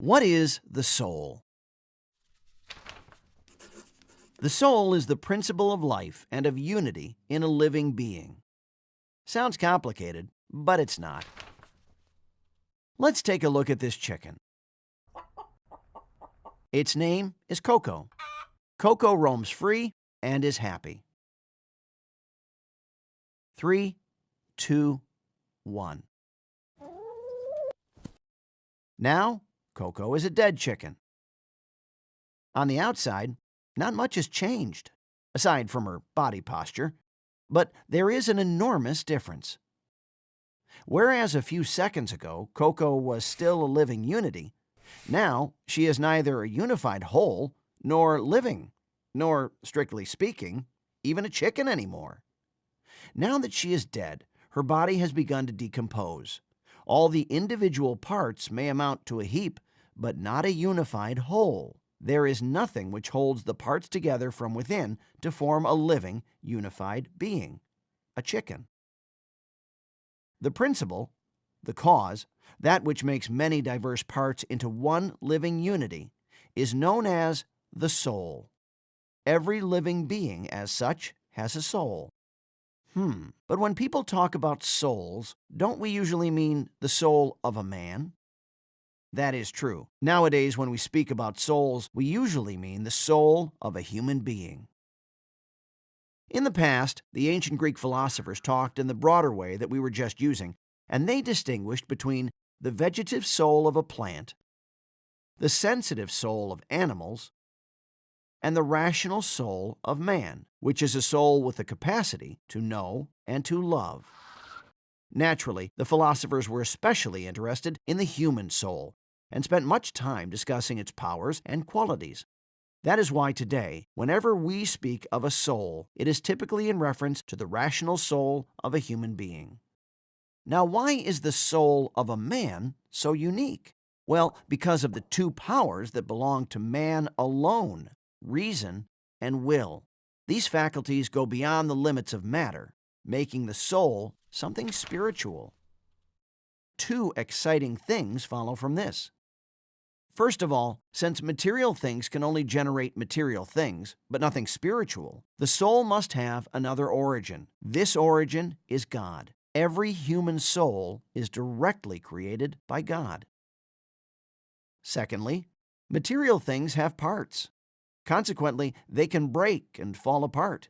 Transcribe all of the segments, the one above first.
What is the soul? The soul is the principle of life and of unity in a living being. Sounds complicated, but it's not. Let's take a look at this chicken. Its name is Coco. Coco roams free and is happy. 3, 2, 1. Now, Coco is a dead chicken. On the outside, not much has changed, aside from her body posture, but there is an enormous difference. Whereas a few seconds ago, Coco was still a living unity, now she is neither a unified whole, nor living, nor, strictly speaking, even a chicken anymore. Now that she is dead, her body has begun to decompose. All the individual parts may amount to a heap, but not a unified whole. There is nothing which holds the parts together from within to form a living, unified being, a chicken. The principle, the cause, that which makes many diverse parts into one living unity, is known as the soul. Every living being, as such, has a soul. But when people talk about souls, don't we usually mean the soul of a man? That is true. Nowadays, when we speak about souls, we usually mean the soul of a human being. In the past, the ancient Greek philosophers talked in the broader way that we were just using, and they distinguished between the vegetative soul of a plant, the sensitive soul of animals, and the rational soul of man, which is a soul with the capacity to know and to love. Naturally, the philosophers were especially interested in the human soul and spent much time discussing its powers and qualities. That is why today, whenever we speak of a soul, it is typically in reference to the rational soul of a human being. Now, why is the soul of a man so unique? Well, because of the two powers that belong to man alone: reason and will. These faculties go beyond the limits of matter, making the soul something spiritual. Two exciting things follow from this. First of all, since material things can only generate material things, but nothing spiritual, the soul must have another origin. This origin is God. Every human soul is directly created by God. Secondly, material things have parts. Consequently, they can break and fall apart.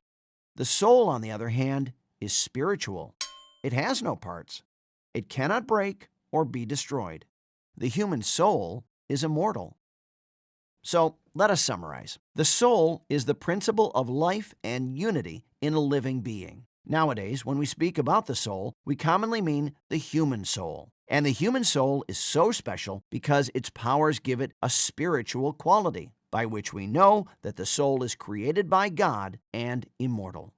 The soul, on the other hand, is spiritual. It has no parts. It cannot break or be destroyed. The human soul is immortal. So, let us summarize. The soul is the principle of life and unity in a living being. Nowadays, when we speak about the soul, we commonly mean the human soul. And the human soul is so special because its powers give it a spiritual quality, by which we know that the soul is created by God and immortal.